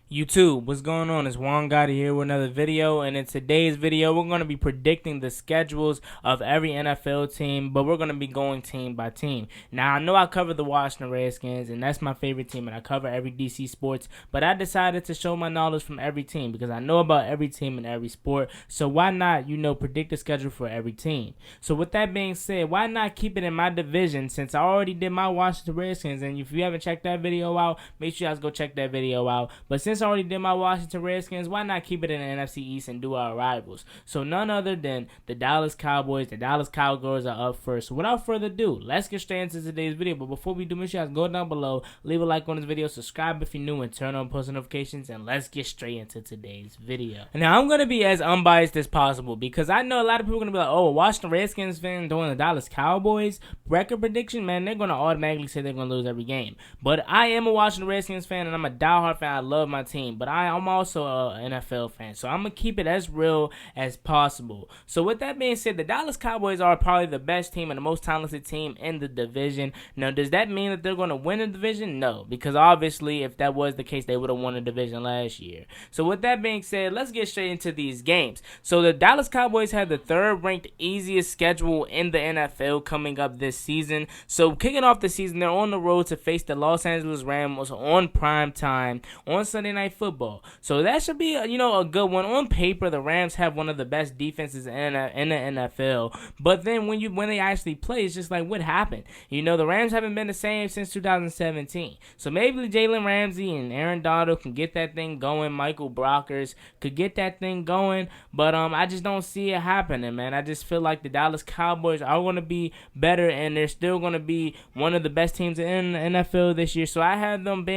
YouTube, what's going on? It's Juan Gotti here with another video, and in today's video, we're going to be predicting the schedules of every NFL team, but we're going to be going team by team. Now, I know I cover the Washington Redskins, and that's my favorite team, and I cover every DC sports, but I decided to show my knowledge from every team because I know about every team in every sport, so why not, predict the schedule for every team? So with that being said, why not keep it in my division since I already did my Washington Redskins, and if you haven't checked that video out, make sure you guys go check that video out. But since I already did my Washington Redskins, why not keep it in the NFC East and do our rivals? So none other than the Dallas Cowboys. The Dallas Cowboys are up first. So without further ado, let's get straight into today's video. But before we do, make sure you guys go down below, leave a like on this video, subscribe if you're new, and turn on post notifications, and let's get straight into today's video. Now, I'm going to be as unbiased as possible because I know a lot of people are going to be like, oh, a Washington Redskins fan doing the Dallas Cowboys record prediction, man, they're going to automatically say they're going to lose every game. But I am a Washington Redskins fan, and I'm a diehard fan. I love my team, but I'm also an NFL fan, so I'm going to keep it as real as possible. So with that being said, the Dallas Cowboys are probably the best team and the most talented team in the division. Now, does that mean that they're going to win the division? No, because obviously if that was the case, they would have won the division last year. So with that being said, let's get straight into these games. So the Dallas Cowboys have the third-ranked easiest schedule in the NFL coming up this season. So kicking off the season, they're on the road to face the Los Angeles Rams on prime time on Sunday Night Football. So that should be a good one. On paper, the Rams have one of the best defenses in the NFL. But then when they actually play, it's just like, what happened? The Rams haven't been the same since 2017. So maybe Jalen Ramsey and Aaron Donald can get that thing going. Michael Brockers could get that thing going. But I just don't see it happening, man. I just feel like the Dallas Cowboys are going to be better, and they're still going to be one of the best teams in the NFL this year. So I have them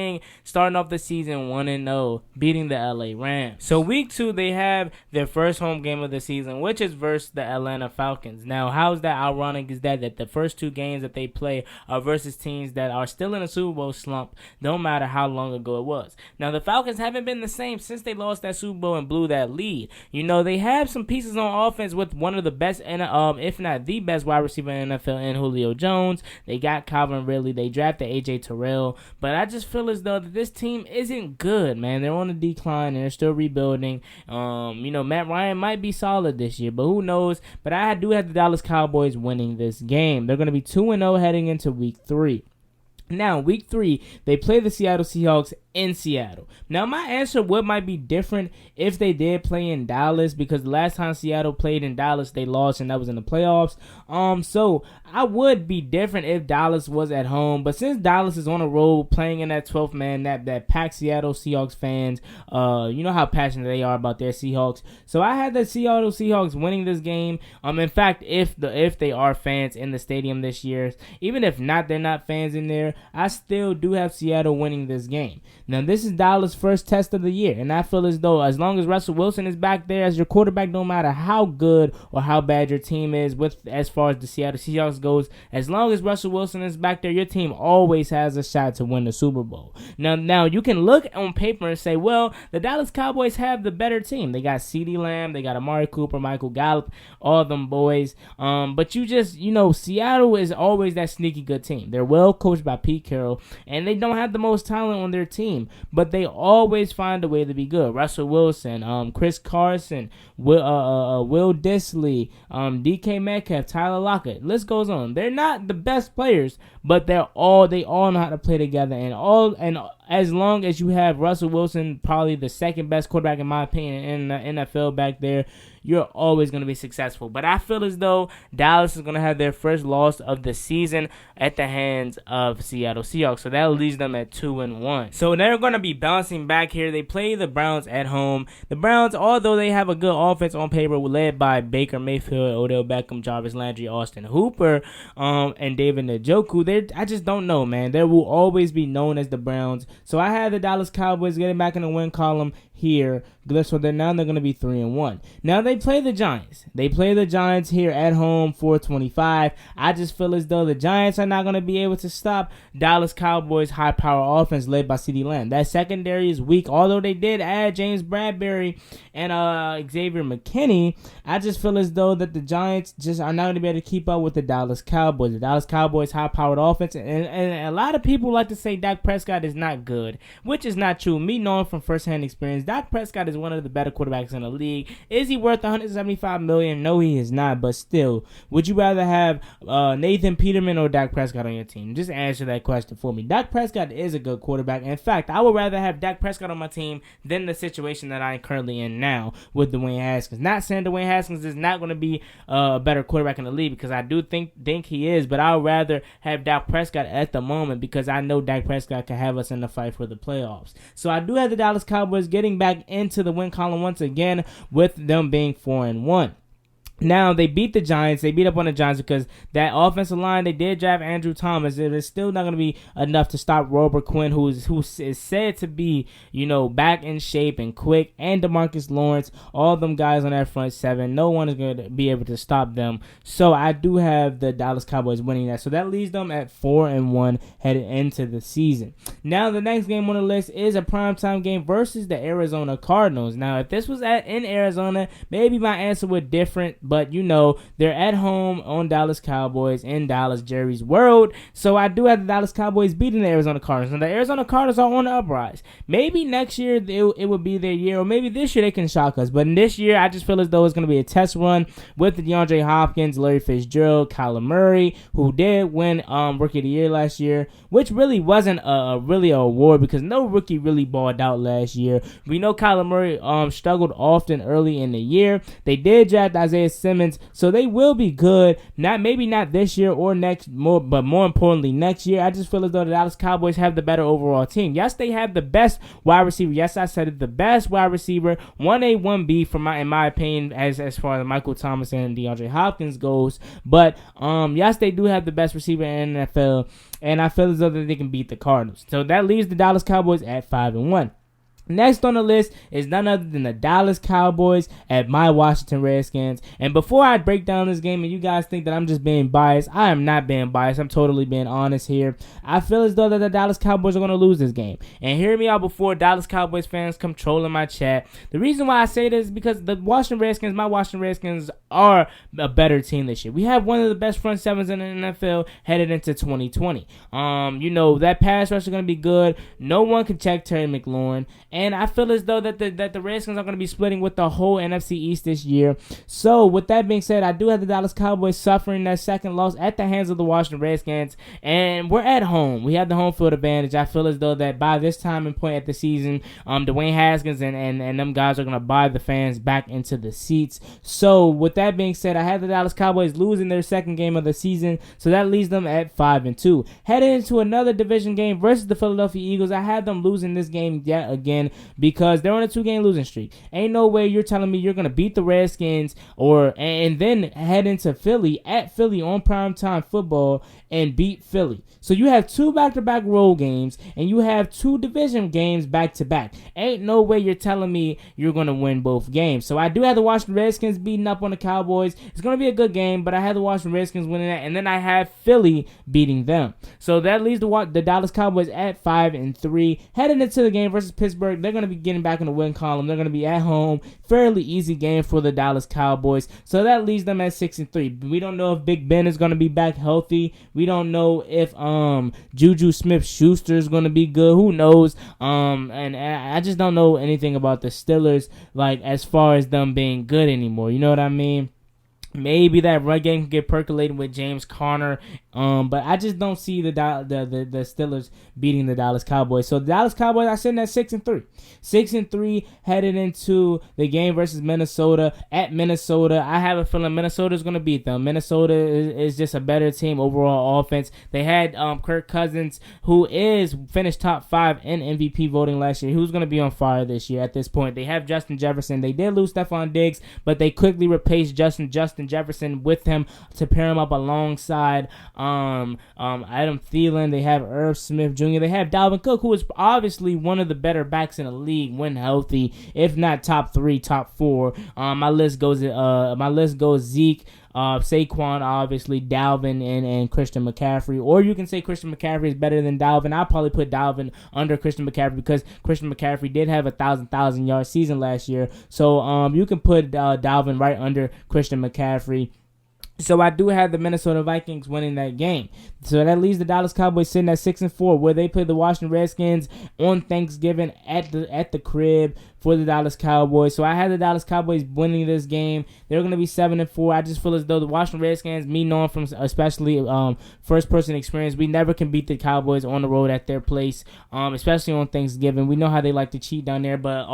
starting off the season 1-0, beating the LA Rams. So week 2, they have their first home game of the season, which is versus the Atlanta Falcons. Now, how's that ironic is that the first 2 games that they play are versus teams that are still in a Super Bowl slump, no matter how long ago it was. Now, the Falcons haven't been the same since they lost that Super Bowl and blew that lead. They have some pieces on offense with one of the best, if not the best wide receiver in the NFL in Julio Jones. They got Calvin Ridley. They drafted A.J. Terrell. But I just feel as though that this team isn't good, man. They're on the decline, and they're still rebuilding. Matt Ryan might be solid this year, but who knows? But I do have the Dallas Cowboys winning this game. They're going to be 2-0 heading into week 3. Now, week 3, they play the Seattle Seahawks in Seattle. Now, my answer might be different if they did play in Dallas, because the last time Seattle played in Dallas, they lost, and that was in the playoffs. So I would be different if Dallas was at home, but since Dallas is on the road playing in that 12th man, that packed Seattle Seahawks fans, you know how passionate they are about their Seahawks. So I had the Seattle Seahawks winning this game. In fact, if they are fans in the stadium this year, even if not, they're not fans in there, I still do have Seattle winning this game. Now, this is Dallas' first test of the year, and I feel as though as long as Russell Wilson is back there as your quarterback, no matter how good or how bad your team is as far as the Seattle Seahawks goes, as long as Russell Wilson is back there, your team always has a shot to win the Super Bowl. Now you can look on paper and say, well, the Dallas Cowboys have the better team. They got CeeDee Lamb, they got Amari Cooper, Michael Gallup, all of them boys. But Seattle is always that sneaky good team. They're well coached by Pete Carroll, and they don't have the most talent on their team, but they always find a way to be good. Russell Wilson, Chris Carson, Will Disley, DK Metcalf, Tyler Lockett. List goes on. They're not the best players, but they all know how to play together, and as long as you have Russell Wilson, probably the second best quarterback in my opinion in the NFL back there, you're always going to be successful. But I feel as though Dallas is going to have their first loss of the season at the hands of Seattle Seahawks. So that leaves them at 2-1. So they're going to be bouncing back here. They play the Browns at home. The Browns, although they have a good offense on paper, led by Baker Mayfield, Odell Beckham, Jarvis Landry, Austin Hooper, and David Njoku, I just don't know, man. They will always be known as the Browns. So I had the Dallas Cowboys getting back in the win column here. So now they're going to be 3-1. Now they play the Giants. They play the Giants here at home, 425. I just feel as though the Giants are not going to be able to stop Dallas Cowboys' high-power offense led by CeeDee Lamb. That secondary is weak. Although they did add James Bradbury and Xavier McKinney, I just feel as though that the Giants just are not going to be able to keep up with the Dallas Cowboys. The Dallas Cowboys' high-powered offense, and a lot of people like to say Dak Prescott is not good, which is not true. Me knowing from firsthand experience, Dak Prescott is one of the better quarterbacks in the league. Is he worth $175 million? No, he is not, but still, would you rather have Nathan Peterman or Dak Prescott on your team? Just answer that question for me. Dak Prescott is a good quarterback. In fact, I would rather have Dak Prescott on my team than the situation that I'm currently in now with Dwayne Haskins. Not saying Dwayne Haskins is not going to be a better quarterback in the league, because I do think he is, but I would rather have Dak Prescott at the moment because I know Dak Prescott can have us in the fight for the playoffs. So I do have the Dallas Cowboys getting back into the win column once again with them being 4-1. Now, they beat the Giants. They beat up on the Giants because that offensive line, they did draft Andrew Thomas. It is still not going to be enough to stop Robert Quinn, who is said to be, back in shape and quick, and DeMarcus Lawrence. All of them guys on that front seven. No one is going to be able to stop them. So I do have the Dallas Cowboys winning that. So that leaves them at 4-1 headed into the season. Now, the next game on the list is a primetime game versus the Arizona Cardinals. Now, if this was in Arizona, maybe my answer would be different. But, they're at home on Dallas Cowboys in Dallas, Jerry's World. So I do have the Dallas Cowboys beating the Arizona Cardinals. And the Arizona Cardinals are on the uprise. Maybe next year it would be their year, or maybe this year they can shock us. But in this year, I just feel as though it's going to be a test run with DeAndre Hopkins, Larry Fitzgerald, Kyler Murray, who did win Rookie of the Year last year, which really wasn't really an award because no rookie really balled out last year. We know Kyler Murray struggled often early in the year. They did draft Isaiah Simmons, so they will be good. Maybe not this year or next, but more importantly next year. I just feel as though the Dallas Cowboys have the better overall team. Yes, they have the best wide receiver. Yes, I said it, the best wide receiver, 1A, 1B in my opinion, as far as Michael Thomas and DeAndre Hopkins goes. But yes, they do have the best receiver in the NFL, and I feel as though that they can beat the Cardinals. So that leaves the Dallas Cowboys at 5-1. Next on the list is none other than the Dallas Cowboys at my Washington Redskins. And before I break down this game and you guys think that I'm just being biased, I am not being biased. I'm totally being honest here. I feel as though that the Dallas Cowboys are going to lose this game. And hear me out before Dallas Cowboys fans come trolling my chat. The reason why I say this is because the Washington Redskins, my Washington Redskins, are a better team this year. We have one of the best front sevens in the NFL headed into 2020. That pass rush is going to be good. No one can check Terry McLaurin. And I feel as though that the Redskins are going to be splitting with the whole NFC East this year. So, with that being said, I do have the Dallas Cowboys suffering that second loss at the hands of the Washington Redskins. And we're at home. We have the home field advantage. I feel as though that by this time and point at the season, Dwayne Haskins and them guys are going to buy the fans back into the seats. So, with that being said, I have the Dallas Cowboys losing their second game of the season. So, that leaves them at 5-2. Heading into another division game versus the Philadelphia Eagles, I had them losing this game yet again, because they're on a 2-game losing streak. Ain't no way you're telling me you're going to beat the Redskins and then head into Philly at Philly on primetime football and beat Philly. So you have 2 back-to-back road games and you have 2 division games back-to-back. Ain't no way you're telling me you're going to win both games. So I do have the Washington Redskins beating up on the Cowboys. It's going to be a good game, but I have the Washington Redskins winning that, and then I have Philly beating them. So that leaves the Dallas Cowboys at 5-3. Heading into the game versus Pittsburgh, they're going to be getting back in the win column. They're going to be at home. Fairly easy game for the Dallas Cowboys. So that leaves them at 6-3. We don't know if Big Ben is going to be back healthy. We don't know if Juju Smith-Schuster is going to be good. Who knows? And I just don't know anything about the Steelers, like, as far as them being good anymore. You know what I mean? Maybe that run game can get percolating with James Conner, but I just don't see the Steelers beating the Dallas Cowboys. So the Dallas Cowboys are sitting at 6-3. 6-3 headed into the game versus Minnesota at Minnesota. I have a feeling Minnesota is going to beat them. Minnesota is just a better team overall offense. They had Kirk Cousins, who is finished top 5 in MVP voting last year. Who's going to be on fire this year at this point? They have Justin Jefferson. They did lose Stephon Diggs, but they quickly replaced Justin Jefferson with him to pair him up alongside Adam Thielen. They have Irv Smith Jr. They have Dalvin Cook, who is obviously one of the better backs in the league when healthy, if not top 3, top 4. My list goes Zeke, Saquon, obviously, Dalvin, and Christian McCaffrey. Or you can say Christian McCaffrey is better than Dalvin. I'll probably put Dalvin under Christian McCaffrey because Christian McCaffrey did have a 1,000-yard season last year. So you can put Dalvin right under Christian McCaffrey. So I do have the Minnesota Vikings winning that game. So that leaves the Dallas Cowboys sitting at 6-4, where they play the Washington Redskins on Thanksgiving at the crib for the Dallas Cowboys. So I had the Dallas Cowboys winning this game. They're going to be 7-4. I just feel as though the Washington Redskins, me knowing from especially first-person experience, we never can beat the Cowboys on the road at their place, especially on Thanksgiving. We know how they like to cheat down there, but in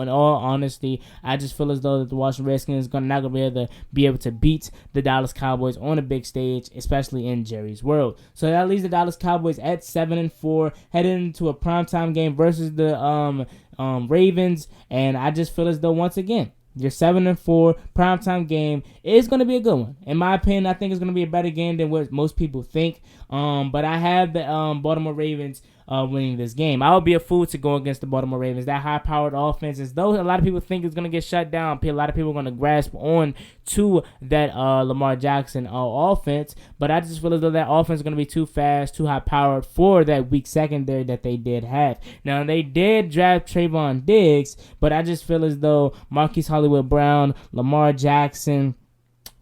all honesty, I just feel as though that the Washington Redskins are not going to be able to beat the Dallas Cowboys on a big stage, especially in Jerry's world. So that leaves the Dallas Cowboys at 7-4, headed into a primetime game versus the Ravens, and I just feel as though once again your 7-4 primetime game is going to be a good one. In my opinion, I think it's going to be a better game than what most people think. But I have the Baltimore Ravens winning this game. I would be a fool to go against the Baltimore Ravens. That high-powered offense, as though a lot of people think it's going to get shut down. A lot of people are going to grasp on to that Lamar Jackson offense. But I just feel as though that offense is going to be too fast, too high-powered for that weak secondary that they did have. Now, they did draft Trayvon Diggs, but I just feel as though Marquise Hollywood Brown, Lamar Jackson,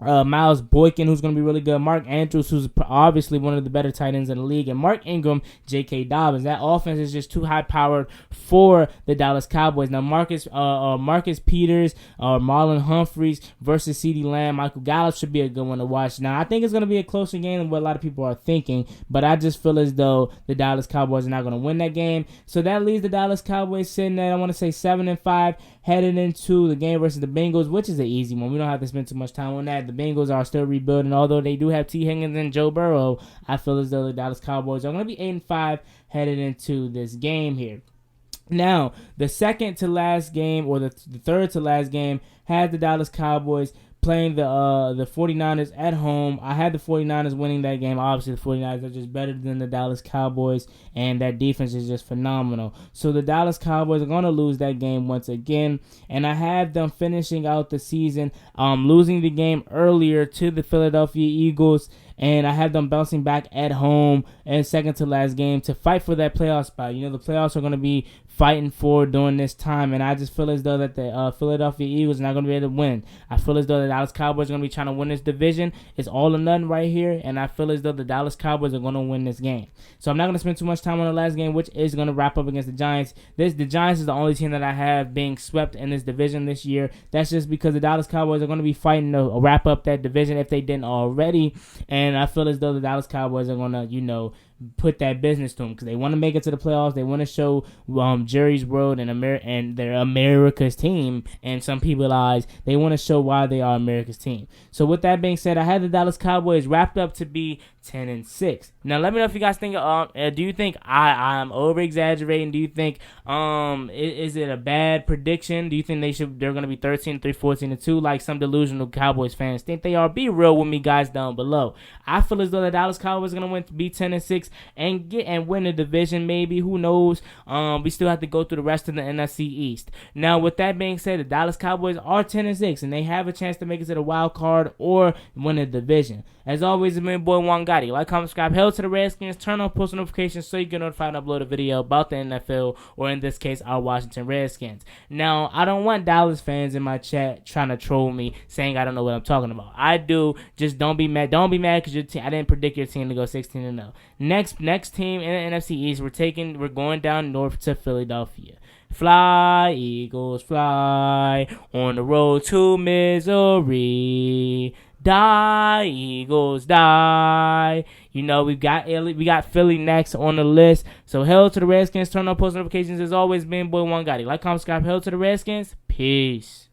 Miles Boykin, who's going to be really good, Mark Andrews, who's obviously one of the better tight ends in the league, and Mark Ingram, J.K. Dobbins. That offense is just too high-powered for the Dallas Cowboys. Now, Marcus Peters, Marlon Humphreys versus CeeDee Lamb, Michael Gallup should be a good one to watch. Now, I think it's going to be a closer game than what a lot of people are thinking, but I just feel as though the Dallas Cowboys are not going to win that game. So that leaves the Dallas Cowboys sitting at, I want to say, 7-5, headed into the game versus the Bengals, which is an easy one. We don't have to spend too much time on that. The Bengals are still rebuilding, although they do have T. Higgins and Joe Burrow. I feel as though the Dallas Cowboys are going to be 8-5 headed into this game here. Now, the second to last game, or the third to last game, had the Dallas Cowboys playing the 49ers at home. I had the 49ers winning that game. Obviously, the 49ers are just better than the Dallas Cowboys, and that defense is just phenomenal. So the Dallas Cowboys are going to lose that game once again, and I have them finishing out the season, losing the game earlier to the Philadelphia Eagles, and I have them bouncing back at home in second to last game to fight for that playoff spot. You know, the playoffs are going to be fighting for during this time, and I just feel as though that the Philadelphia Eagles are not going to be able to win. I feel as though the Dallas Cowboys are going to be trying to win this division. It's all or nothing right here, and I feel as though the Dallas Cowboys are going to win this game. So I'm not going to spend too much time on the last game, which is going to wrap up against the Giants. The Giants is the only team that I have being swept in this division this year. That's just because the Dallas Cowboys are going to be fighting to wrap up that division if they didn't already, and I feel as though the Dallas Cowboys are going to, put that business to them because they want to make it to the playoffs. They want to show Jerry's world and their America's team, and some people's eyes, they want to show why they are America's team. So with that being said, I had the Dallas Cowboys wrapped up to be 10-6. Now let me know if you guys think do you think I'm over exaggerating? Do you think is it a bad prediction? Do you think they're gonna be 13-3, 14-2 like some delusional Cowboys fans think they are? Be real with me, guys, down below. I feel as though the Dallas Cowboys are gonna be 10-6 and win the division. Maybe, who knows? We still have to go through the rest of the NFC East. Now with that being said, the Dallas Cowboys are 10-6 and they have a chance to make it to the wild card or win the division. As always, it's my boy Juan Gotti. Like, comment, subscribe, hail to the Redskins, turn on post notifications so you get notified when I upload a video about the NFL, or in this case, our Washington Redskins. Now, I don't want Dallas fans in my chat trying to troll me, saying I don't know what I'm talking about. I do. Just don't be mad. Don't be mad because I didn't predict your team to go 16-0. Next team in the NFC East, we're going down north to Philadelphia. Fly, Eagles, fly on the road to misery. Die, Eagles, die. We got Philly next on the list. So hail to the Redskins. Turn on post notifications. As always, been boy Juan Gotti. Like, comment, subscribe. Hail to the Redskins. Peace.